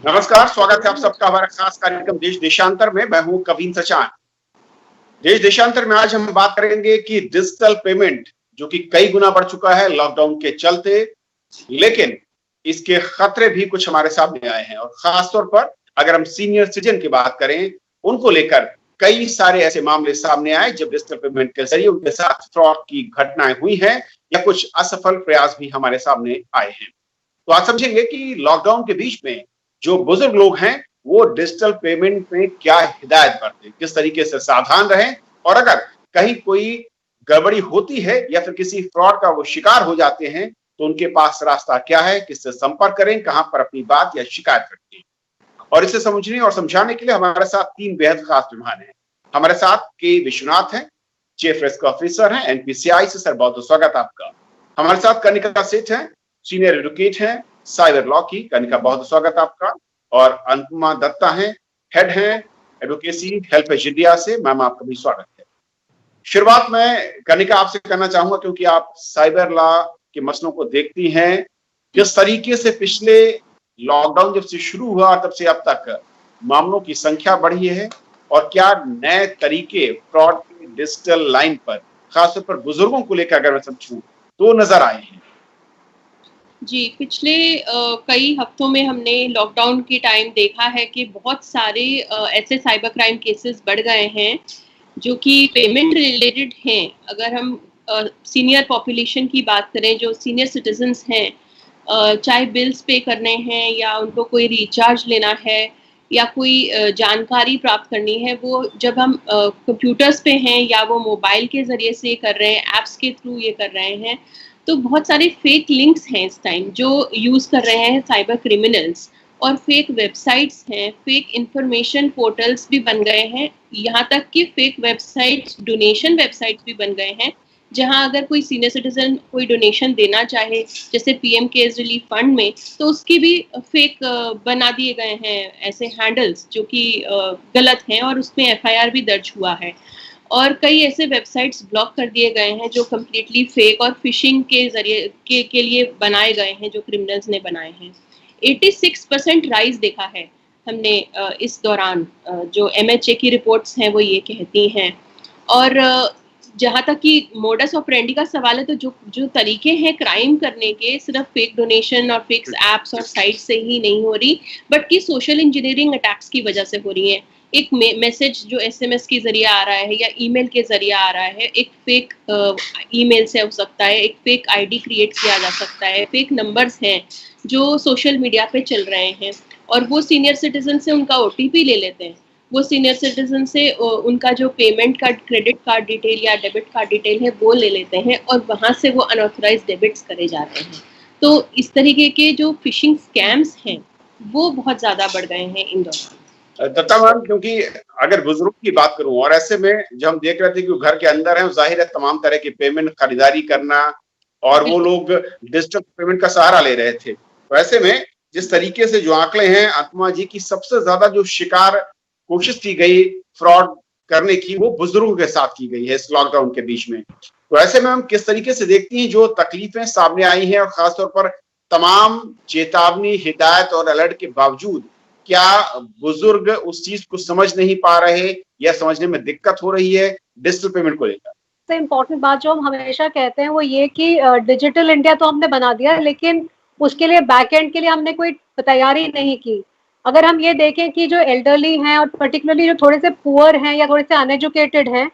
नमस्कार, स्वागत है आप सबका हमारा खास कार्यक्रम देश देशांतर में। मैं हूं कवीन सचान। देश देशांतर में आज हम बात करेंगे कि डिजिटल पेमेंट जो कि कई गुना बढ़ चुका है लॉकडाउन के चलते, लेकिन इसके खतरे भी कुछ हमारे सामने आए हैं। और खासतौर पर अगर हम सीनियर सिटीजन की बात करें, उनको लेकर कई सारे ऐसे मामले सामने आए जब डिजिटल पेमेंट के जरिए उनके साथ फ्रॉड की घटनाएं हुई हैं या कुछ असफल प्रयास भी हमारे सामने आए हैं। तो आज समझेंगे कि लॉकडाउन के बीच में जो बुजुर्ग लोग हैं वो डिजिटल पेमेंट में क्या हिदायत बरतें, किस तरीके से सावधान रहें, और अगर कहीं कोई गड़बड़ी होती है या फिर किसी फ्रॉड का वो शिकार हो जाते हैं तो उनके पास रास्ता क्या है, किससे संपर्क करें, कहां पर अपनी बात या शिकायत रखें। और इसे समझने और समझाने के लिए हमारे साथ तीन बेहद खास मेहमान हैं। हमारे साथ के विश्वनाथ हैं, चीफ रिस्क ऑफिसर हैं एनपीसीआई से। सर, बहुत स्वागत आपका। हमारे साथ कनिका सेठ हैं, सीनियर एडवोकेट हैं साइबर लॉ की। कनिका, बहुत स्वागत आपका। और अनुपमा दत्ता हैं, हेड हैं एडवोकेसी हेल्प एज इंडिया से। मैम, आपका भी स्वागत है। शुरुआत में कनिका आपसे करना चाहूंगा क्योंकि आप साइबर लॉ के मसलों को देखती हैं। किस तरीके से पिछले लॉकडाउन जब से शुरू हुआ तब से अब तक मामलों की संख्या बढ़ी है, और क्या नए तरीके फ्रॉड की डिजिटल लाइन पर खासतौर पर बुजुर्गों को लेकर अगर मैं समझूं तो नजर आए हैं? जी, पिछले कई हफ्तों में हमने लॉकडाउन के टाइम देखा है कि बहुत सारे ऐसे साइबर क्राइम केसेस बढ़ गए हैं जो कि पेमेंट रिलेटेड हैं। अगर हम सीनियर पॉपुलेशन की बात करें, जो सीनियर सिटीजन्स हैं, चाहे बिल्स पे करने हैं या उनको कोई रिचार्ज लेना है या कोई जानकारी प्राप्त करनी है, वो जब हम कंप्यूटर्स पे हैं या वो मोबाइल के ज़रिए से कर रहे हैं, ऐप्स के थ्रू ये कर रहे हैं, तो बहुत सारे फेक लिंक्स हैं इस टाइम जो यूज़ कर रहे हैं साइबर क्रिमिनल्स, और फेक वेबसाइट्स हैं, फेक इंफॉर्मेशन पोर्टल्स भी बन गए हैं, यहाँ तक कि फेक वेबसाइट्स, डोनेशन वेबसाइट्स भी बन गए हैं, जहाँ अगर कोई सीनियर सिटीजन कोई डोनेशन देना चाहे, जैसे पीएम केयर्स रिलीफ फंड में, तो उसकी भी फेक बना दिए गए हैं ऐसे हैंडल्स जो कि गलत हैं, और उसमें एफआईआर भी दर्ज हुआ है। और कई ऐसे वेबसाइट्स ब्लॉक कर दिए गए हैं जो कम्प्लीटली फेक और फिशिंग के जरिए के लिए बनाए गए हैं, जो क्रिमिनल्स ने बनाए हैं। 86% राइज देखा है हमने इस दौरान। जो एमएचए की रिपोर्ट्स हैं वो ये कहती हैं। और जहाँ तक कि मोडस ऑपरेंडी का सवाल है, तो जो तरीके हैं क्राइम करने के, सिर्फ फेक डोनेशन और फेक ऐप्स और साइट से ही नहीं हो रही, बल्कि सोशल इंजीनियरिंग अटैक्स की वजह से हो रही हैं। एक मैसेज जो एसएमएस के जरिए आ रहा है या ईमेल के जरिए आ रहा है, एक फेक ईमेल से हो सकता है, एक फेक आईडी क्रिएट किया जा सकता है, फेक नंबर्स हैं जो सोशल मीडिया पे चल रहे हैं, और वो सीनियर सिटीजन से उनका ओटीपी ले लेते हैं। वो सीनियर सिटीजन से उनका जो पेमेंट का क्रेडिट कार्ड डिटेल या डेबिट कार्ड डिटेल है वो ले लेते हैं, और वहाँ से वो अनऑथराइज डेबिट्स करे जाते हैं। तो इस तरीके के जो फिशिंग स्कैम्स हैं वो बहुत ज़्यादा बढ़ गए हैं इन दौरान। दत्ता मैम, क्योंकि अगर बुजुर्ग की बात करूं, और ऐसे में जब हम देख रहे थे कि वो घर के अंदर है, जाहिर है तमाम तरह की पेमेंट खरीदारी करना, और वो लोग डिजिटल पेमेंट का सहारा ले रहे थे। तो ऐसे में जिस तरीके से जो आंकड़े हैं आत्मा जी की, सबसे ज्यादा जो शिकार कोशिश की गई फ्रॉड करने की वो बुजुर्गों के साथ की गई है इस लॉकडाउन के बीच में। तो ऐसे में हम किस तरीके से देखती हैं जो तकलीफें सामने आई हैं, और खासतौर पर तमाम चेतावनी, हिदायत और अलर्ट के बावजूद क्या बुजुर्ग उस चीज को समझ नहीं पा रहे या समझने में दिक्कत हो रही है डिजिटल पेमेंट को लेकर? सबसे इम्पोर्टेंट बात जो हम हमेशा कहते हैं वो ये कि डिजिटल इंडिया तो हमने बना दिया, लेकिन उसके लिए बैक एंड के लिए हमने कोई तैयारी नहीं की। अगर हम ये देखें कि जो एल्डरली हैं और पर्टिकुलरली जो थोड़े से पुअर हैं या थोड़े से अनएजुकेटेड हैं,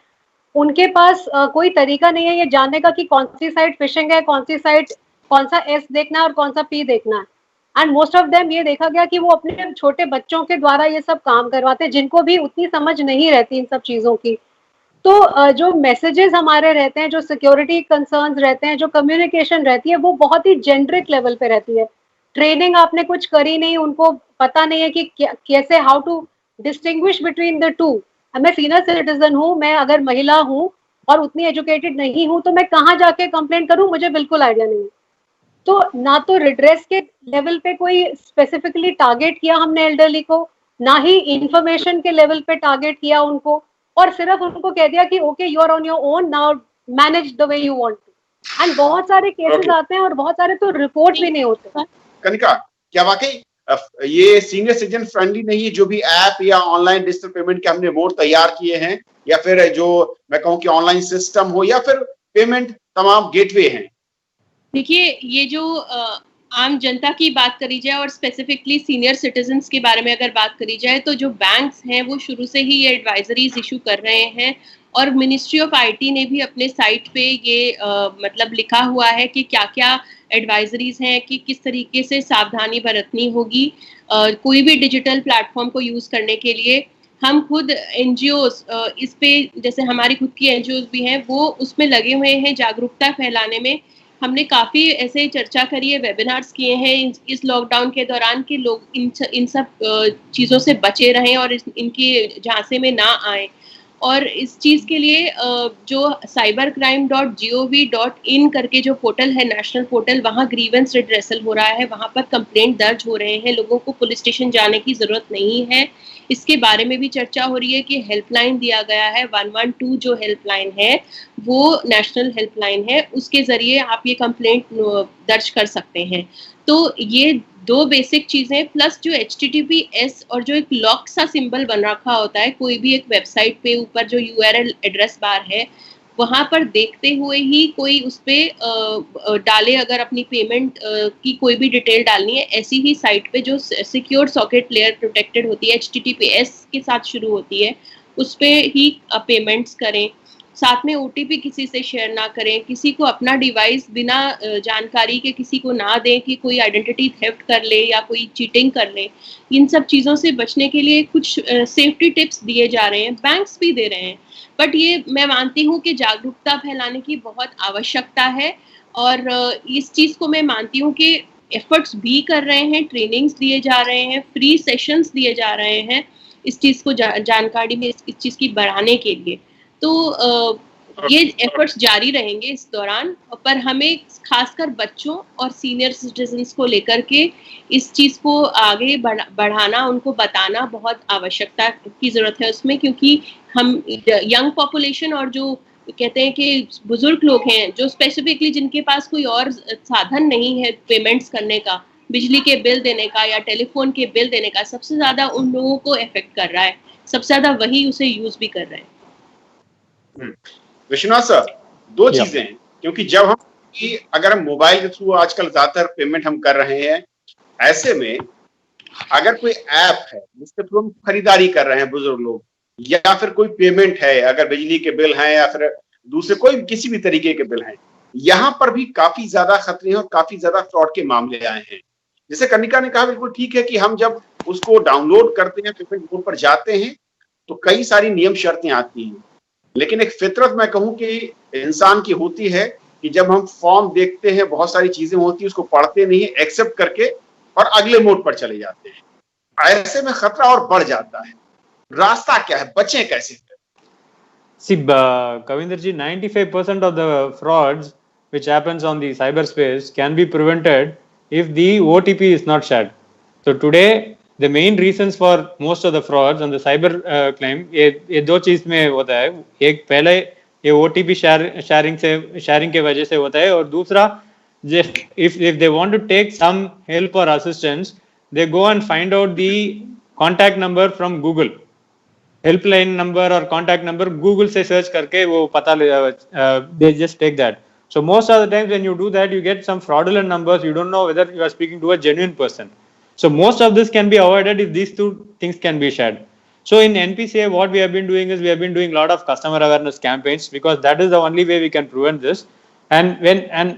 उनके पास कोई तरीका नहीं है ये जानने का कि कौन सी साइट फिशिंग है, कौन सी साइट, कौन सा एस देखना है और कौन सा पी देखना है। एंड मोस्ट ऑफ देम ये देखा गया कि वो अपने छोटे बच्चों के द्वारा ये सब काम करवाते हैं, जिनको भी उतनी समझ नहीं रहती इन सब चीज़ों की। तो जो मैसेजेस हमारे रहते हैं, जो सिक्योरिटी कंसर्न्स रहते हैं, जो कम्युनिकेशन रहती है, वो बहुत ही जेनरिक लेवल पे रहती है। ट्रेनिंग आपने कुछ करी नहीं, उनको पता नहीं है कि कैसे how to distinguish between the two. मैं सीनियर सिटीजन हूँ, मैं अगर महिला हूँ और उतनी एजुकेटेड नहीं हूँ तो मैं कहाँ जाके कंप्लेंट करूँ, मुझे बिल्कुल आइडिया नहीं है। तो ना तो रिड्रेस के लेवल पे कोई स्पेसिफिकली टारगेट किया हमने एल्डरली को, ना ही इंफॉर्मेशन के लेवल पे टारगेट किया उनको, और सिर्फ उनको कह दिया कि okay you are on your own, now manage the way you want to. And बहुत सारे केसेस आते हैं और बहुत सारे तो रिपोर्ट भी नहीं होते। कनिका, क्या वाकई ये सीनियर सिटीजन फ्रेंडली नहीं है जो भी ऐप या ऑनलाइन डिजिटल पेमेंट के हमने मोड तैयार किए हैं, या फिर जो मैं कहूँ कि ऑनलाइन सिस्टम हो या फिर पेमेंट तमाम गेटवे हैं? देखिए, ये जो आम जनता की बात करी जाए और स्पेसिफिकली सीनियर सिटीजन्स के बारे में अगर बात करी जाए, तो जो बैंक्स हैं वो शुरू से ही ये एडवाइजरीज इशू कर रहे हैं, और मिनिस्ट्री ऑफ आईटी ने भी अपने साइट पे ये मतलब लिखा हुआ है कि क्या-क्या एडवाइजरीज हैं, कि किस तरीके से सावधानी बरतनी होगी कोई भी डिजिटल प्लेटफॉर्म को यूज़ करने के लिए। हम खुद एनजीओज़ इस पे, जैसे हमारी खुद की एनजीओज़ भी हैं, वो उसमें लगे हुए हैं जागरूकता फैलाने में। हमने काफ़ी ऐसे चर्चा करी है, वेबिनार्स किए हैं इस लॉकडाउन के दौरान, कि लोग इन सब चीज़ों से बचे रहें और इनकी झांसे में ना आएँ। और इस चीज़ के लिए जो cybercrime.gov.in करके जो पोर्टल है, नेशनल पोर्टल, वहाँ ग्रीवेंस रिड्रेसल हो रहा है, वहाँ पर कंप्लेंट दर्ज हो रहे हैं, लोगों को पुलिस स्टेशन जाने की ज़रूरत नहीं है। इसके बारे में भी चर्चा हो रही है कि हेल्पलाइन दिया गया है, 112 जो हेल्पलाइन है, वो नेशनल हेल्पलाइन है, उसके ज़रिए आप ये कंप्लेंट दर्ज कर सकते हैं। तो ये 2 बेसिक चीज़ें, प्लस जो HTTPS और जो एक लॉक सा सिंबल बन रखा होता है कोई भी एक वेबसाइट पे, ऊपर जो URL एड्रेस बार है, वहाँ पर देखते हुए ही कोई उस पे डाले, अगर अपनी पेमेंट की कोई भी डिटेल डालनी है, ऐसी ही साइट पे जो सिक्योर सॉकेट लेयर प्रोटेक्टेड होती है, HTTPS के साथ शुरू होती है, उस पे ही पेमेंट्स करें। साथ में OTP किसी से शेयर ना करें, किसी को अपना डिवाइस बिना जानकारी के किसी को ना दें कि कोई आइडेंटिटी थेफ्ट कर ले या कोई चीटिंग कर ले। इन सब चीज़ों से बचने के लिए कुछ सेफ्टी टिप्स दिए जा रहे हैं, बैंक्स भी दे रहे हैं। बट ये मैं मानती हूँ कि जागरूकता फैलाने की बहुत आवश्यकता है, और इस चीज़ को मैं मानती हूँ कि एफर्ट्स भी कर रहे हैं, ट्रेनिंग्स दिए जा रहे हैं, फ्री सेशंस दिए जा रहे हैं इस चीज़ को जानकारी में इस चीज़ की बढ़ाने के लिए। तो ये एफर्ट्स जारी रहेंगे इस दौरान, पर हमें खासकर बच्चों और सीनियर सिटीजन्स को लेकर के इस चीज़ को आगे बढ़ाना, उनको बताना बहुत आवश्यकता की ज़रूरत है उसमें, क्योंकि हम यंग पॉपुलेशन और जो कहते हैं कि बुजुर्ग लोग हैं, जो स्पेसिफिकली जिनके पास कोई और साधन नहीं है पेमेंट्स करने का, बिजली के बिल देने का या टेलीफोन के बिल देने का, सबसे ज़्यादा उन लोगों को इफेक्ट कर रहा है, सबसे ज़्यादा वही उसे यूज़ भी कर रहे हैं। विश्वनाथ सर, 2 चीजें हैं, क्योंकि जब हम अगर हम मोबाइल के थ्रू आजकल ज्यादातर पेमेंट हम कर रहे हैं, ऐसे में अगर कोई ऐप है जिसके थ्रू हम खरीदारी कर रहे हैं बुजुर्ग लोग, या फिर कोई पेमेंट है, अगर बिजली के बिल हैं या फिर दूसरे कोई किसी भी तरीके के बिल हैं, यहाँ पर भी काफी ज्यादा खतरे हैं और काफी ज्यादा फ्रॉड के मामले आए हैं। जैसे कनिका ने कहा, बिल्कुल ठीक है कि हम जब उसको डाउनलोड करते हैं, पेमेंट मोड पर जाते हैं, तो कई सारी नियम शर्तें आती हैं, लेकिन एक फितरत मैं कहूं कि इंसान की होती है कि जब हम फॉर्म देखते हैं, बहुत सारी चीजें होती है, उसको पढ़ते नहीं, एक्सेप्ट करके और अगले मोड पर चले जाते हैं। ऐसे में खतरा और बढ़ जाता है। रास्ता क्या है, बचें कैसे? See, Kavinder ji, 95% of the frauds which happens on the cyberspace can be prevented if the OTP is not shared. So today, the main reasons for most of the frauds on the cyber crime, ये 2 चीज में होता है। एक पहले ये OTP sharing के वजह से होता है, और दूसरा, if they want to take some help or assistance, they go and find out the contact number from Google. Helpline number और कॉन्टैक्ट नंबर गूगल से सर्च करके वो पता they just take that. So most of the times when you do that, you get some fraudulent numbers. You don't know whether you are speaking to a genuine person. So most of this can be avoided if these 2 things can be shared. So in NPCA, what we have been doing is we have been doing a lot of customer awareness campaigns, because that is the only way we can prevent this. And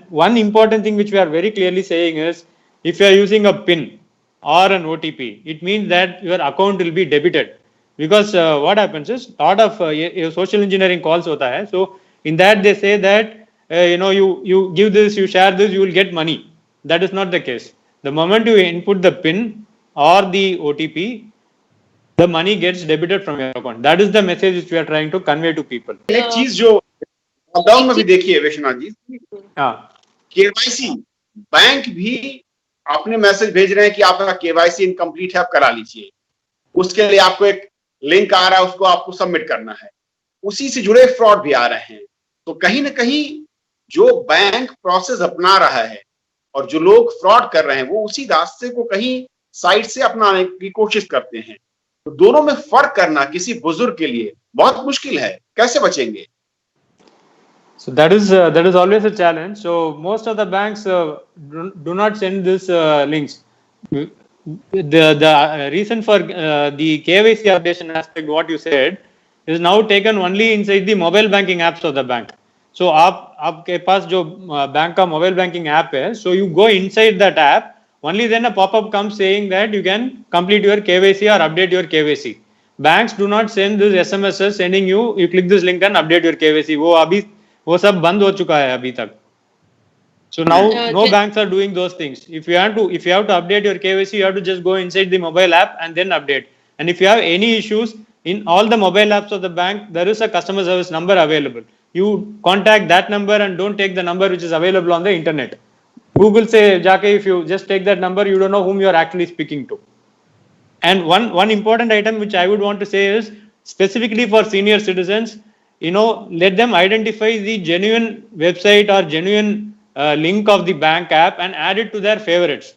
one important thing which we are very clearly saying is, if you are using a PIN or an OTP, it means that your account will be debited. Because what happens is, lot of social engineering calls hota hai. So in that they say that you give this, you share this, you will get money. That is not the case. The moment you input the PIN or the OTP, the money gets debited from your account. That is the message which we are trying to convey to people. एक चीज जो lockdown में भी देखिए Vishwanath ji, KYC, bank भी अपने message भेज रहे हैं कि आपका KYC इनकम्प्लीट है, आप करा लीजिए। उसके लिए आपको एक लिंक आ रहा है, उसको आपको सबमिट करना है। उसी से जुड़े फ्रॉड भी आ रहे हैं। तो कहीं ना कहीं जो बैंक प्रोसेस अपना रहा है और जो लोग फ्रॉड कर रहे हैं, वो उसी रास्ते को कहीं साइट से अपनाने की कोशिश करते हैं। तो दोनों में फर्क करना किसी बुजुर्ग के लिए बहुत मुश्किल है, कैसे बचेंगे? So that is always a challenge. So most of the banks do not send this links. The reason for the KYC updation aspect, what you said, is now taken only inside the mobile banking apps of the bank. So आपके पास जो bank का mobile banking app है, so you go inside that app, only then a pop-up comes saying that you can complete your KYC or update your KYC. Banks do not send this SMSs sending you click this link and update your KYC. वो सब बंद हो चुका है अभी तक. So now no banks are doing those things. If you have to update your KYC, you have to just go inside the mobile app and then update. And if you have any issues in all the mobile apps of the bank, there is a customer service number available. You contact that number and don't take the number which is available on the internet. Google से जाके if you just take that number, you don't know whom you are actually speaking to. And one important item which I would want to say is specifically for senior citizens, let them identify the genuine website or genuine link of the bank app and add it to their favorites.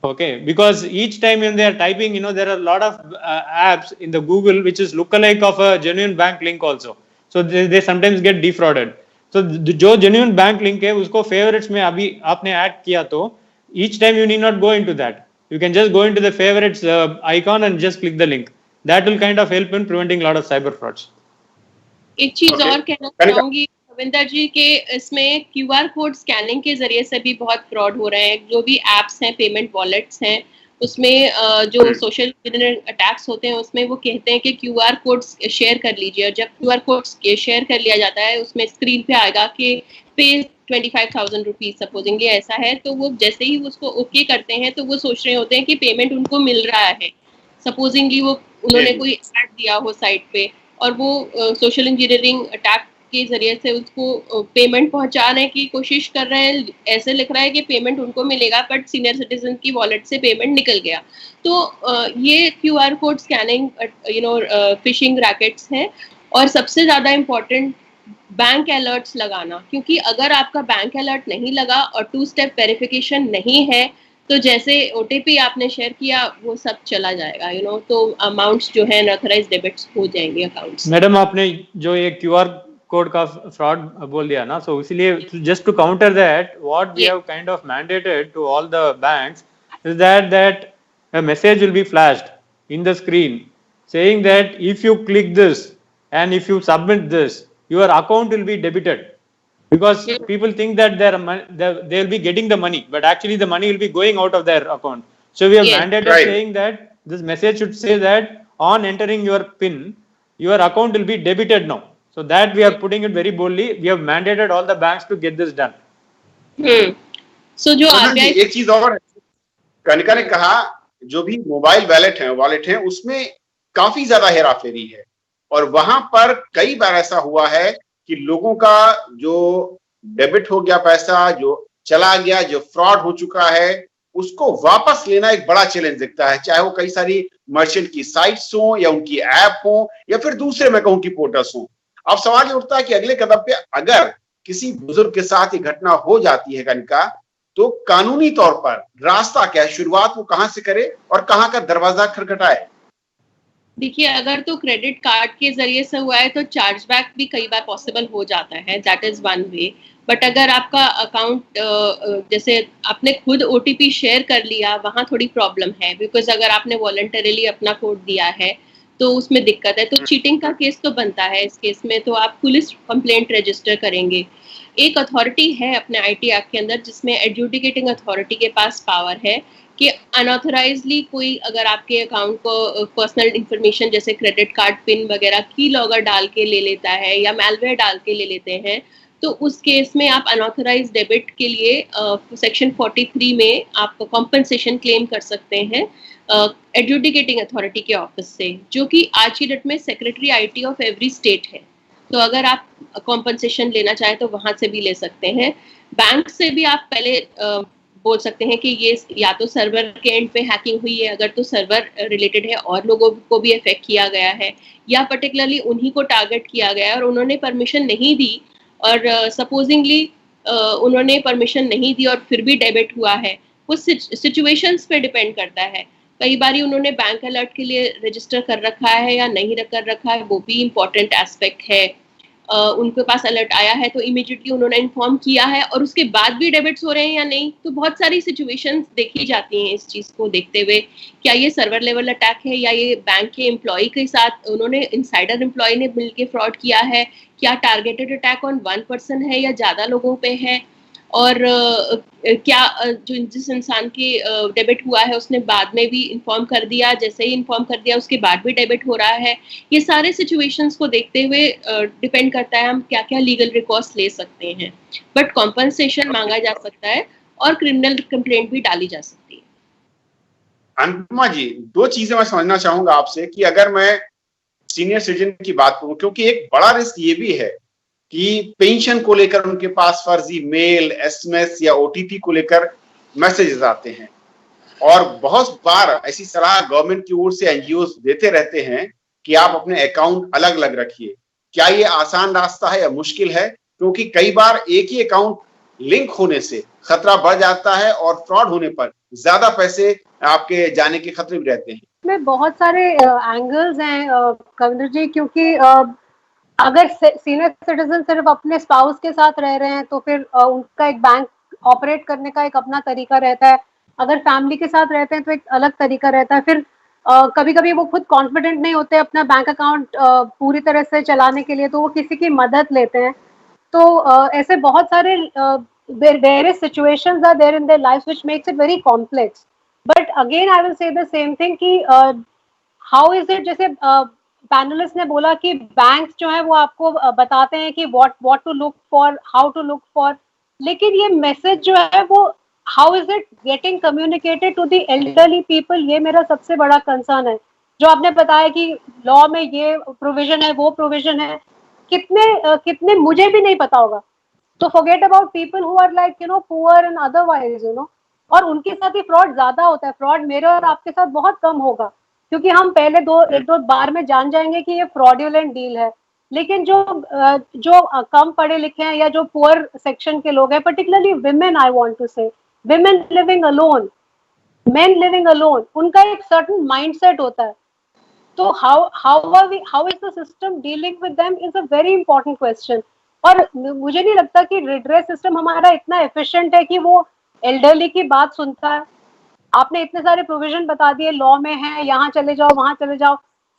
Okay, because each time when they are typing, there are a lot of apps in the Google which is lookalike of a genuine bank link also. So they sometimes get defrauded. So जो genuine bank link है उसको favorites में अभी आपने add किया तो each time you need not go into that. You can just go into the favorites icon and just click the link. That will kind of help in preventing a lot of cyber frauds. एक चीज और कहना चाहूंगी रविंदर जी के इसमें QR code scanning के जरिए से भी बहुत फ्रॉड हो रहे हैं. जो भी एप्स हैं, पेमेंट वॉलेट्स हैं, उसमें जो सोशल अटैक्स होते हैं उसमें वो कहते हैं कि QR कोड शेयर कर लीजिए. और जब QR कोड शेयर कर लिया जाता है उसमें स्क्रीन पे आएगा कि पे 25,000 रुपीज सपोजिंग ऐसा है. तो वो जैसे ही उसको ओके करते हैं तो वो सोच रहे होते हैं कि पेमेंट उनको मिल रहा है. सपोजिंगली वो उन्होंने कोई ऐड दिया हो साइट पे और वो सोशल इंजीनियरिंग अटैक के जरिए से उसको पेमेंट पहुंचाने की कोशिश कर रहे हैं. ऐसे लिख रहा है कि पेमेंट उनको मिलेगा बट सीनियर सिटीजन की वॉलेट से पेमेंट निकल गया. तो ये QR code scanning fishing rackets हैं. और सबसे ज़्यादा इम्पोर्टेंट बैंक अलर्ट्स लगाना, क्योंकि अगर आपका बैंक अलर्ट नहीं लगा और 2 स्टेप वेरिफिकेशन नहीं है तो जैसे OTP आपने शेयर किया वो सब चला जाएगा. तो अमाउंट्स जो है अनऑथराइज्ड डेबिट्स हो जाएंगे अकाउंट्स. मैडम आपने जो ये QR कोड का फ्रॉड बोल दिया ना, so इसीलिए just to counter that, what we have kind of mandated to all the banks is that a message will be flashed in the screen saying that if you click this and if you submit this, your account will be debited. Because people think that they will be getting the money, but actually the money will be going out of their account. So we have mandated saying that this message should say that on entering your PIN, your account will be debited now. So that we are putting it very boldly. We have mandated all the banks to get this done. So जो RBI एक चीज और कनिका ने कहा, जो भी mobile wallet है उसमें काफी ज्यादा हेराफेरी है और वहां पर कई बार ऐसा हुआ है कि लोगों का जो डेबिट हो गया पैसा, जो चला गया, जो फ्रॉड हो चुका है, उसको वापस लेना एक बड़ा चैलेंज दिखता है. चाहे वो कई सारी मर्चेंट की साइट्स हो या उनकी ऐप हो या फिर दूसरे मैं कहूं की पोर्टल्स हो. अब सवाल ये उठता है कि अगले कदम पे अगर किसी बुजुर्ग के साथ ये घटना हो जाती है कनिका, तो कानूनी तौर पर रास्ता क्या है? शुरुआत वो कहां से करे और कहां का दरवाजा खटखटाए? देखिए, अगर तो क्रेडिट कार्ड के जरिए से हुआ है तो चार्जबैक भी कई बार पॉसिबल हो जाता है. That is one way. But अगर आपका अकाउंट जैसे आपने खुद OTP शेयर कर लिया, वहाँ थोड़ी प्रॉब्लम है. बिकॉज अगर आपने वॉलंटरीली अपना कोड दिया है तो उसमें दिक्कत है. तो चीटिंग का केस तो बनता है. इस केस में तो आप पुलिस कंप्लेंट रजिस्टर करेंगे. एक अथॉरिटी है अपने IT एक्ट के अंदर जिसमें एडजुडिकेटिंग अथॉरिटी के पास पावर है कि अनऑथराइजली कोई अगर आपके अकाउंट को पर्सनल इंफॉर्मेशन जैसे क्रेडिट कार्ड पिन वगैरह की लॉगर डाल के ले लेता है या मैलवेयर डाल के ले लेते हैं, तो उस केस में आप अनऑथराइज्ड डेबिट के लिए सेक्शन 43 में आप कॉम्पनसेशन क्लेम कर सकते हैं एडजुडिकेटिंग अथॉरिटी के ऑफिस से, जो कि आज की डेट में secretary IT of every state है. तो अगर आप कॉम्पनसेशन लेना चाहें तो वहां से भी ले सकते हैं. बैंक से भी आप पहले बोल सकते हैं कि ये या तो सर्वर के एंड पे हैकिंग हुई है, अगर तो सर्वर रिलेटेड है और लोगों को भी इफेक्ट किया गया है, या पर्टिकुलरली उन्हीं को टारगेट किया गया है और उन्होंने परमिशन नहीं दी और सपोजिंगली उन्होंने परमिशन नहीं दी और फिर भी डेबिट हुआ है. वो सिचुएशंस पे डिपेंड करता है. कई बार उन्होंने बैंक अलर्ट के लिए रजिस्टर कर रखा है या नहीं कर रखा है, वो भी इम्पोर्टेंट एस्पेक्ट है। उनके पास अलर्ट आया है तो इमीडिएटली उन्होंने इन्फॉर्म किया है और उसके बाद भी डेबिट्स हो रहे हैं या नहीं। तो बहुत सारी सिचुएशंस देखी जाती हैं इस चीज़ को देखते हुए, क्या ये सर्वर लेवल अटैक है या ये बैंक के एम्प्लॉय के साथ उन्होंने इनसाइडर एम्प्लॉय ने मिलकर फ्रॉड किया है, क्या टारगेटेड अटैक ऑन 1 पर्सन है या ज़्यादा लोगों पे है, और क्या जिस इंसान की डेबिट हुआ है उसने बाद में भी इन्फॉर्म कर दिया, जैसे ही इन्फॉर्म कर दिया उसके बाद भी डेबिट हो रहा है। ये सारे सिचुएशंस को देखते हुए डिपेंड करता है हम क्या क्या लीगल रिकॉर्स ले सकते हैं, बट कॉम्पनसेशन मांगा जा सकता है और क्रिमिनल कंप्लेंट भी डाली जा सकती है। अनुपमा जी, दो चीजें मैं समझना चाहूंगा आपसे कि अगर मैं सीनियर सिटीजन की बात करूं, क्योंकि एक बड़ा रिस्क ये भी है कि पेंशन को लेकर उनके पास फर्जी मेल, एसएमएस या ओटीपी को लेकर मैसेजेस आते हैं, और बहुत बार ऐसी सलाह गवर्नमेंट की ओर से एनजीओ देते रहते हैं कि आप अपने अकाउंट अलग अलग रखिए। क्या ये आसान रास्ता है या मुश्किल है? क्योंकि कई बार एक ही अकाउंट लिंक होने से खतरा बढ़ जाता है और फ्रॉड होने पर ज्यादा पैसे आपके जाने के खतरे भी रहते हैं। में बहुत सारे एंगल्स हैं कविंदर जी, क्योंकि अगर सीनियर सिटीजन सिर्फ अपने स्पाउस के साथ रह रहे हैं तो फिर उनका एक बैंक ऑपरेट करने का एक अपना तरीका रहता है। अगर फैमिली के साथ रहते हैं तो एक अलग तरीका रहता है। फिर कभी कभी वो खुद कॉन्फिडेंट नहीं होते अपना बैंक अकाउंट पूरी तरह से चलाने के लिए, तो वो किसी की मदद लेते हैं। तो ऐसे बहुत सारे various situations are there in their lives which makes it very complex. But again I will say the same thing कि how is it, जैसे पैनलिस्ट ने बोला कि बैंक्स जो है वो आपको बताते हैं कि what to look for, how to look for, लेकिन ये मैसेज जो है वो how is it getting communicated to the elderly people, ये मेरा सबसे बड़ा कंसर्न है। जो आपने बताया कि लॉ में ये प्रोविजन है, वो प्रोविजन है, कितने मुझे भी नहीं पता होगा। तो forget about people who are like poor and otherwise और उनके साथ ही फ्रॉड ज्यादा होता है। फ्रॉड मेरे और आपके साथ बहुत कम होगा क्योंकि हम पहले एक दो बार में जान जाएंगे कि ये फ्रॉडुलेंट डील है। लेकिन जो कम पढ़े लिखे हैं या जो पुअर सेक्शन के लोग हैं, particularly women, I want to say women living alone, men living alone, उनका एक सर्टेन माइंडसेट होता है। तो how is the system dealing with them is a very important question. और मुझे नहीं लगता कि रिड्रेस सिस्टम हमारा इतना एफिशिएंट है कि वो एल्डरली की बात सुनता है। आपने इतने सारे प्रोविजन बता दिए, लॉ में है, यहाँ चले जाओ, वहां चले जाओ।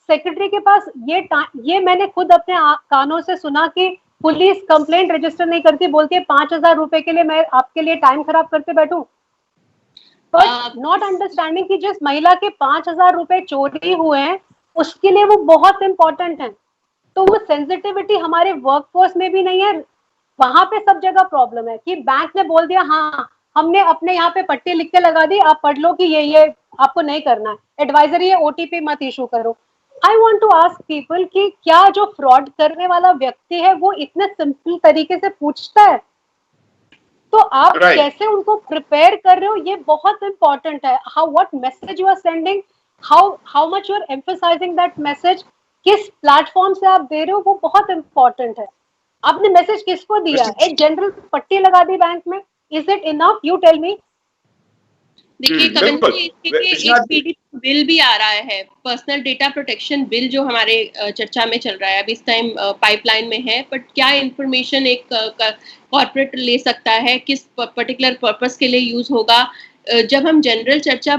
सेक्रेटरी के पास ये मैंने खुद अपने कानों से सुना कि पुलिस कंप्लेंट रजिस्टर नहीं करती, बोलती है 5,000 रुपए के लिए मैं आपके लिए टाइम खराब करके बैठूं। बट नॉट अंडरस्टैंडिंग कि जिस महिला के 5,000 रुपए चोरी हुए हैं उसके लिए वो बहुत इंपॉर्टेंट है। तो वो सेंसिटिविटी हमारे वर्कफोर्स में भी नहीं है। वहां पे सब जगह प्रॉब्लम है कि बैंक ने बोल दिया हाँ हमने अपने यहाँ पे पट्टी लिख के लगा दी, आप पढ़ लो कि ये आपको नहीं करना है, एडवाइजरी है, ओटीपी मत इशू करो। I want to ask people कि क्या जो फ्रॉड करने वाला व्यक्ति है वो इतने सिंपल तरीके से पूछता है? तो आप कैसे उनको प्रिपेयर कर रहे हो, ये बहुत इंपॉर्टेंट है। How what message you are sending, how much you are emphasising that message, किस प्लेटफॉर्म से आप दे रहे हो, वो बहुत इंपॉर्टेंट है। आपने मैसेज किसको दिया? एक जनरल पट्टी लगा दी बैंक में, is it enough? You tell me. देखिए कविंदर जी, इसके एक पीडी बिल भी आ रहा है, पर्सनल डेटा प्रोटेक्शन बिल, जो हमारे चर्चा में चल रहा है अभी इस टाइम, पाइपलाइन में है। बट क्या इंफॉर्मेशन एक कॉर्पोरेट ले सकता है, किस पर्टिकुलर पर्पस के लिए यूज होगा? जब हम जनरल चर्चा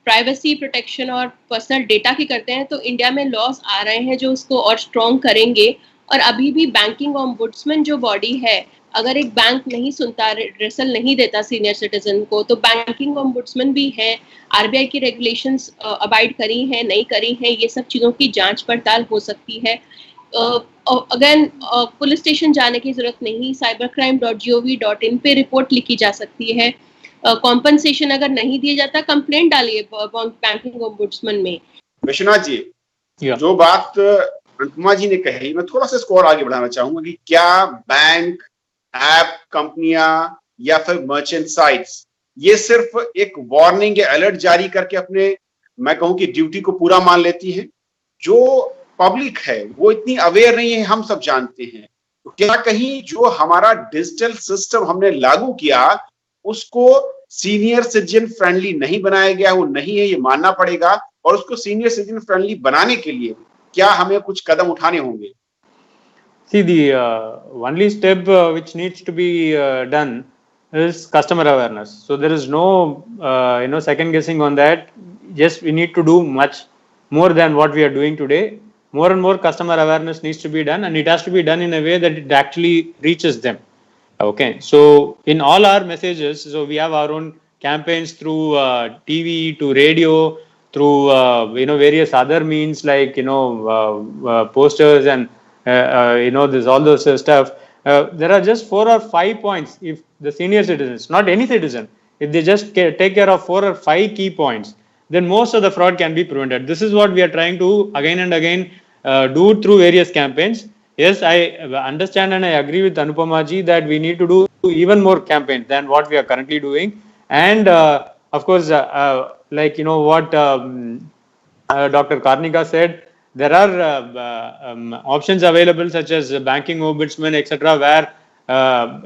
प्राइवेसी प्रोटेक्शन और पर्सनल डेटा की करते हैं तो इंडिया में लॉज आ रहे हैं जो उसको और स्ट्रॉन्ग करेंगे। और अभी भी बैंकिंग ओम्बुड्समैन जो बॉडी है, अगर एक बैंक नहीं सुनता, रिड्रेसल नहीं देता सीनियर सिटीजन को, तो बैंकिंग ओम्बुड्समैन भी है। आरबीआई की रेगुलेशंस अबाइड करी हैं, नहीं करी हैं, ये सब चीज़ों की जांच पड़ताल हो सकती है। अगेन पुलिस स्टेशन जाने की जरूरत नहीं, cybercrime.gov.in पे रिपोर्ट लिखी जा सकती है। कॉम्पनसेशन अगर नहीं दिया जाता, कंप्लेंट डालिए बैंकिंग ओम्बुड्समैन में। विश्वनाथ जी, जो बात अनुपमा जी ने कही, मैं थोड़ा सा इसको और आगे बढ़ाना चाहूंगा कि क्या बैंक, ऐप कंपनियां या फिर मर्चेंट साइट्स ये सिर्फ एक वार्निंग या अलर्ट जारी करके अपने, मैं कहूं कि ड्यूटी को पूरा मान लेती हैं? जो पब्लिक है वो इतनी अवेयर नहीं है, हम सब जानते हैं। तो क्या कहीं जो हमारा डिजिटल सिस्टम हमने लागू किया उसको सीनियर सिटीजन फ्रेंडली नहीं बनाया गया, वो नहीं है, ये मानना पड़ेगा। और उसको सीनियर सिटीजन फ्रेंडली बनाने के लिए क्या हमें कुछ कदम उठाने होंगे? See, the only step which needs to be done is customer awareness. So there is no second guessing on that. Yes, we need to do much more than what we are doing today. More and more customer awareness needs to be done, and it has to be done in a way that it actually reaches them. Okay, so in all our messages, so we have our own campaigns through TV, to radio, through various other means like posters and this all those stuff. There are just 4 or 5 points. If the senior citizens, not any citizen, if they just take care of 4 or 5 key points, then most of the fraud can be prevented. This is what we are trying to again and again do through various campaigns. Yes, I understand and I agree with Anupama ji that we need to do even more campaigns than what we are currently doing. And of course, like what Dr. Karnika said, there are options available such as banking ombudsman, etc., where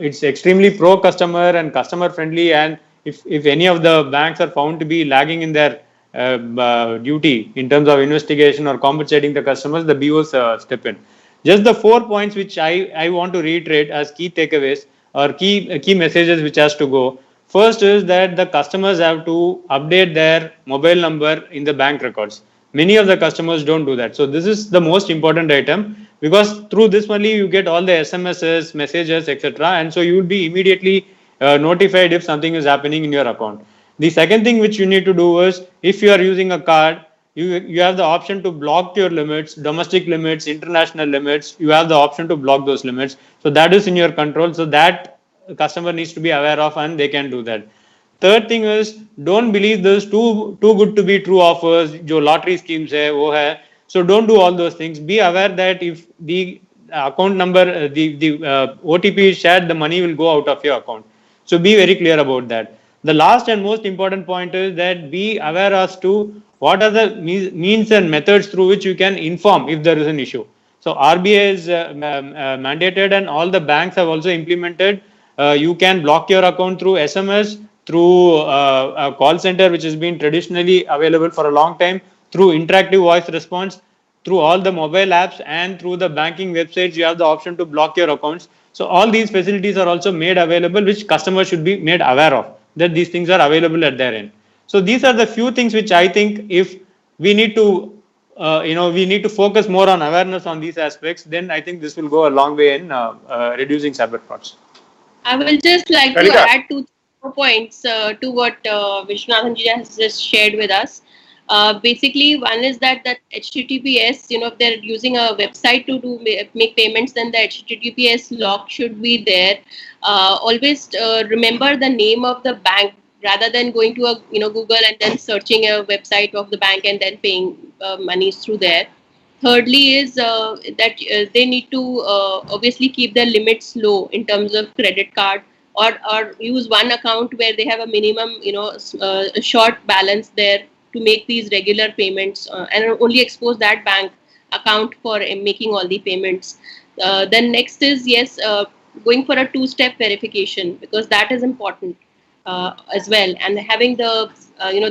it's extremely pro customer and customer friendly, and if any of the banks are found to be lagging in their duty in terms of investigation or compensating the customers, the BOs step in. Just the 4 points which I want to reiterate as key takeaways or key messages which has to go. First is that the customers have to update their mobile number in the bank records. Many of the customers don't do that. So this is the most important item, because through this only you get all the SMSs, messages, etc. And so you will be immediately notified if something is happening in your account. The second thing which you need to do is, if you are using a card, you have the option to block your limits, domestic limits, international limits. You have the option to block those limits. So that is in your control. So that customer needs to be aware of, and they can do that. Third thing is, don't believe this too good to be true offers, jo lottery schemes hai, wo hai. So don't do all those things. Be aware that if the account number, the OTP is shared, the money will go out of your account. So be very clear about that. The last and most important point is that be aware as to what are the means and methods through which you can inform if there is an issue. So RBI is mandated, and all the banks have also implemented. You can block your account through SMS, through a call center which has been traditionally available for a long time, through interactive voice response, through all the mobile apps, and through the banking websites. You have the option to block your accounts. So all these facilities are also made available, which customers should be made aware of, that these things are available at their end. So these are the few things which I think, if we need to we need to focus more on awareness on these aspects, then I think this will go a long way in reducing cyber frauds. I will just like to add 2 points to what Vishwanathan ji has just shared with us. Basically, one is that HTTPS, if they're using a website to make payments, then the HTTPS lock should be there. Always remember the name of the bank, rather than going to a Google and then searching a website of the bank and then paying monies through there. Thirdly is that they need to obviously keep their limits low in terms of credit card, or use one account where they have a minimum a short balance there to make these regular payments, and only expose that bank account for making all the payments. Then next is, yes, going for a 2-step verification, because that is important as well, and having the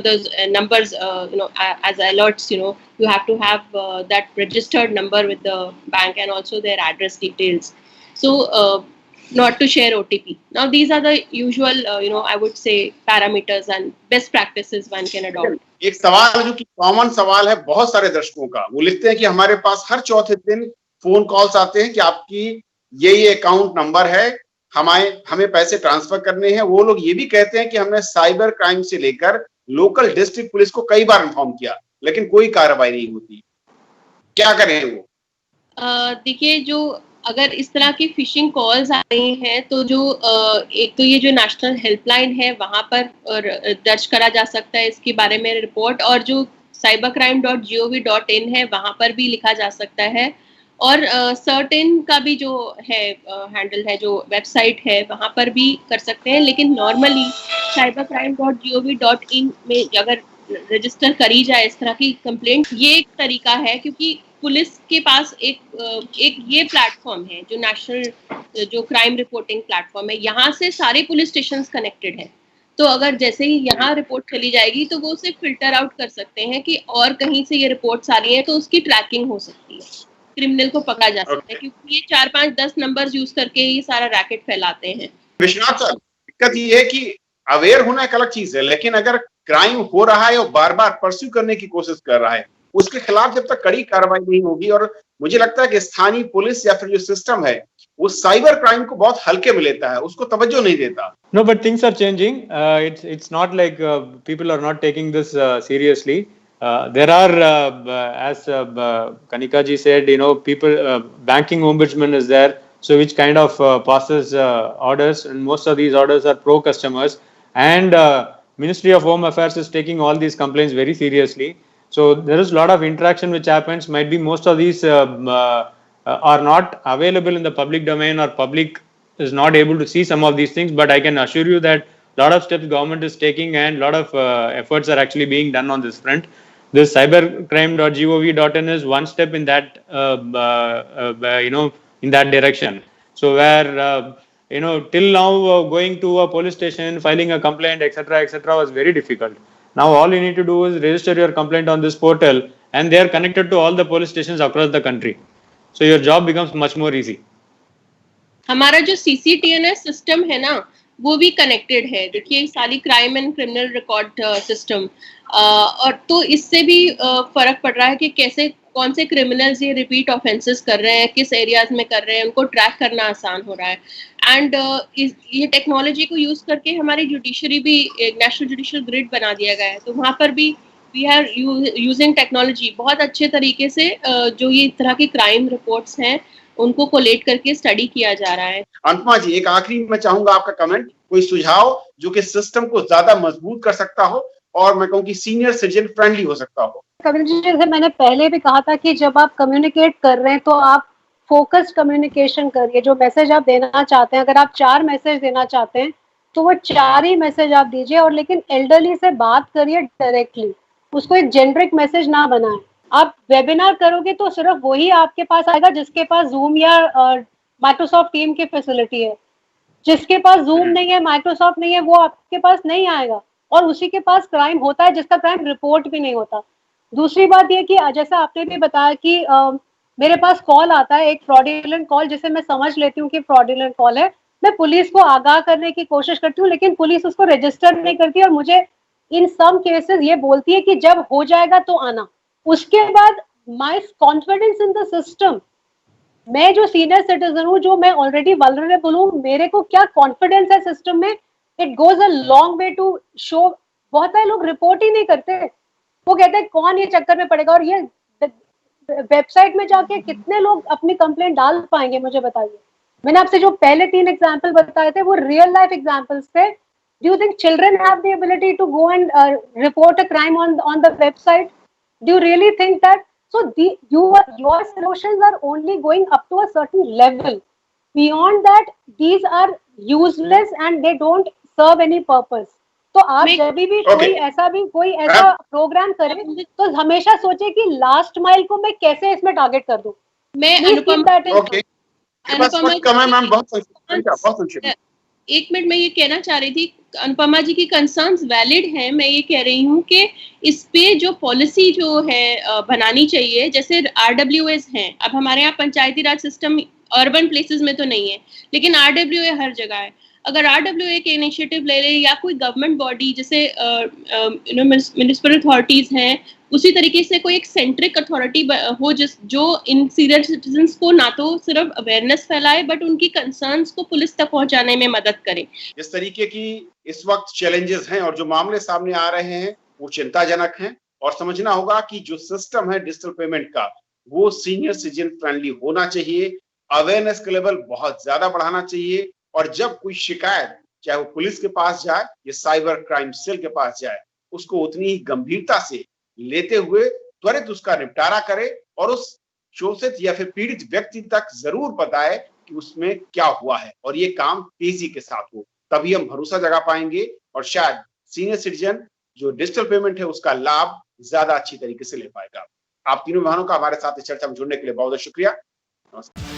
those numbers as alerts. You have to have that registered number with the bank, and also their address details. So not to share OTP. Now these are the usual I would say parameters and best practices one can adopt. एक सवाल जो कि common सवाल है बहुत सारे दर्शकों का, वो लिखते हैं कि हमारे पास हर चौथे दिन फोन कॉल्स आते हैं कि आपकी ये अकाउंट नंबर है, हमें पैसे ट्रांसफर करने हैं। वो लोग ये भी कहते हैं कि हमने साइबर क्राइम से लेकर लोकल डिस्ट्रिक्ट पुलिस को कई बार इन्फॉर्म किया, लेकिन कोई कार्रवाई नहीं होती। क्या करें वो? देखिए, जो अगर इस तरह की फिशिंग कॉल्स आ रही हैं, तो जो एक तो ये जो नेशनल हेल्पलाइन है वहाँ पर दर्ज करा जा सकता है इसके बारे में रिपोर्ट, और जो cybercrime.gov.in है वहाँ पर भी लिखा जा सकता है, और सर्टेन का भी जो है हैंडल है, जो वेबसाइट है वहाँ पर भी कर सकते हैं। लेकिन नॉर्मली cybercrime.gov.in में अगर रजिस्टर करी जाए इस तरह की कंप्लेंट, ये एक तरीका है, क्योंकि पुलिस के पास एक ये प्लेटफॉर्म है जो नेशनल जो क्राइम रिपोर्टिंग प्लेटफॉर्म है, यहाँ से सारे पुलिस स्टेशंस कनेक्टेड हैं। तो अगर जैसे ही यहाँ रिपोर्ट चली जाएगी तो वो उसे फिल्टर आउट कर सकते हैं कि और कहीं से ये रिपोर्ट्स आ रही है, तो उसकी ट्रैकिंग हो सकती है, क्रिमिनल को पकड़ा जा सकता है, क्योंकि ये 4, 5, 10 नंबर्स यूज करके ही सारा रैकेट फैलाते हैं। विश्वनाथ सर, दिक्कत ये है कि अवेयर होना एक अलग चीज है, लेकिन अगर क्राइम हो रहा है और बार बार परस्यू करने की कोशिश कर रहा है, उसके खिलाफ जब तक कड़ी कार्रवाई नहीं होगी, और मुझे लगता है कि स्थानीय पुलिस या फिर जो सिस्टम है वो साइबर क्राइम को बहुत हल्के में लेता है, उसको तवज्जो नहीं देता। No, but things are changing. It's not like people are not taking this seriously. There are, as Kanika ji said, people, banking ombudsman is there, so which kind of passes orders, and most of these orders are pro customers, and Ministry of Home Affairs is taking all these complaints very seriously. So there is a lot of interaction which happens. Might be most of these are not available in the public domain, or public is not able to see some of these things, but I can assure you that a lot of steps government is taking and a lot of efforts are actually being done on this front. This cybercrime.gov.in is one step in that, in that direction. So where, till now going to a police station, filing a complaint, etc., was very difficult. Now all you need to do is register your complaint on this portal, and they are connected to all the police stations across the country. So your job becomes much more easy. हमारा जो CCTNS system है ना, वो भी connected है। देखिए सारी crime and criminal record system, और तो इससे भी फर्क पड़ रहा है कि कैसे कौन से क्रिमिनल्स ये रिपीट ऑफेंसेस कर रहे हैं, किस एरियाज में कर रहे हैं, उनको ट्रैक करना आसान हो रहा है। एंड ये टेक्नोलॉजी को यूज करके हमारी जुडिशरी भी एक नेशनल जुडिशियल ग्रिड बना दिया गया है, तो वहाँ पर भी वी आर यूजिंग टेक्नोलॉजी बहुत अच्छे तरीके से। जो ये तरह की क्राइम रिपोर्ट्स हैं उनको कोलेट करके स्टडी किया जा रहा है। अनुपमा जी, एक आखिरी में चाहूंगा आपका कमेंट, कोई सुझाव जो कि सिस्टम को ज्यादा मजबूत कर सकता हो और मैं कहूँ कि सीनियर सिटीजन फ्रेंडली हो सकता हो। कविंद्र जी, जैसे मैंने पहले भी कहा था कि जब आप कम्युनिकेट कर रहे हैं तो आप फोकस्ड कम्युनिकेशन करिए। जो मैसेज आप देना चाहते हैं, अगर आप 4 मैसेज देना चाहते हैं तो वो 4 ही मैसेज आप दीजिए, और लेकिन एल्डरली से बात करिए डायरेक्टली, उसको एक जेनरिक मैसेज ना बनाएं। आप वेबिनार करोगे तो सिर्फ वही आपके पास आएगा जिसके पास जूम या माइक्रोसॉफ्ट टीम की फैसिलिटी है। जिसके पास जूम नहीं है, माइक्रोसॉफ्ट नहीं है, वो आपके पास नहीं आएगा, और उसी के पास क्राइम होता है जिसका क्राइम रिपोर्ट भी नहीं होता। दूसरी बात ये कि जैसा आपने भी बताया कि मेरे पास कॉल आता है, एक फ्रॉडुलेंट कॉल, जिसे मैं समझ लेती हूँ कि फ्रॉडुलेंट कॉल है, मैं पुलिस को आगाह करने की कोशिश करती हूँ, लेकिन पुलिस उसको रजिस्टर नहीं करती और मुझे इन सम केसेस ये बोलती है कि जब हो जाएगा तो आना। उसके बाद my confidence in the system, मैं जो सीनियर सिटीजन हूँ, जो मैं ऑलरेडी वल्नरेबल हूँ, मेरे को क्या कॉन्फिडेंस है सिस्टम में, it goes a long way to show. बहुत सारे लोग रिपोर्ट ही नहीं करते, वो कहते हैं कौन ये चक्कर में पड़ेगा, और ये वेबसाइट में जाके कितने लोग अपनी कंप्लेंट डाल पाएंगे, मुझे बताइए। मैंने आपसे जो पहले 3 एग्जाम्पल बताए थे वो रियल लाइफ एग्जाम्पल्स थे। Do you think children have the ability to go and report a crime on the website? Do you really think that? So your solutions are only going up to a certain level. Beyond that, these are useless and they don't serve any purpose. तो आप जब भी कोई ऐसा programme करें तो हमेशा सोचे कि लास्ट माइल को मैं कैसे इसमें टारगेट कर दूं। मैं एक मिनट में ये कहना चाह रही थी, अनुपमा जी की कंसर्न्स वैलिड हैं। मैं ये कह रही हूँ कि इस पे जो पॉलिसी जो है बनानी चाहिए, जैसे RWAs हैं। अब हमारे यहाँ पंचायती राज सिस्टम अर्बन प्लेसेस में तो नहीं है, लेकिन RWA हर जगह है। अगर RWA के इनिशिएटिव ले ले, या कोई गवर्नमेंट बॉडी जैसे म्युनिसिपल अथॉरिटीज हैं, उसी तरीके से कोई एक सेंट्रिक अथॉरिटी हो जो इन सीनियर सिटीजन्स को ना तो सिर्फ अवेयरनेस फैलाए बट उनकी कंसर्न्स को पुलिस तक पहुंचाने में मदद करे। जिस तरीके की इस वक्त चैलेंजेस हैं और जो मामले सामने आ रहे हैं वो चिंताजनक हैं, और समझना होगा कि जो सिस्टम है डिजिटल पेमेंट का वो सीनियर सिटीजन फ्रेंडली होना चाहिए, अवेयरनेस का लेवल बहुत ज्यादा बढ़ाना चाहिए, और जब कोई शिकायत चाहे वो पुलिस के पास जाए या साइबर क्राइम सेल के पास जाए, उसको उतनी ही गंभीरता से लेते हुए त्वरित उसका निपटारा करे और उस शोषित या फिर पीड़ित व्यक्ति तक जरूर बताए कि उसमें क्या हुआ है, और ये काम तेजी के साथ हो। तभी हम भरोसा जगा पाएंगे और शायद सीनियर सिटीजन जो डिजिटल पेमेंट है उसका लाभ ज्यादा अच्छी तरीके से ले पाएगा। आप तीनों बहनों का हमारे साथ इस चर्चा में जुड़ने के लिए बहुत बहुत शुक्रिया। नमस्कार।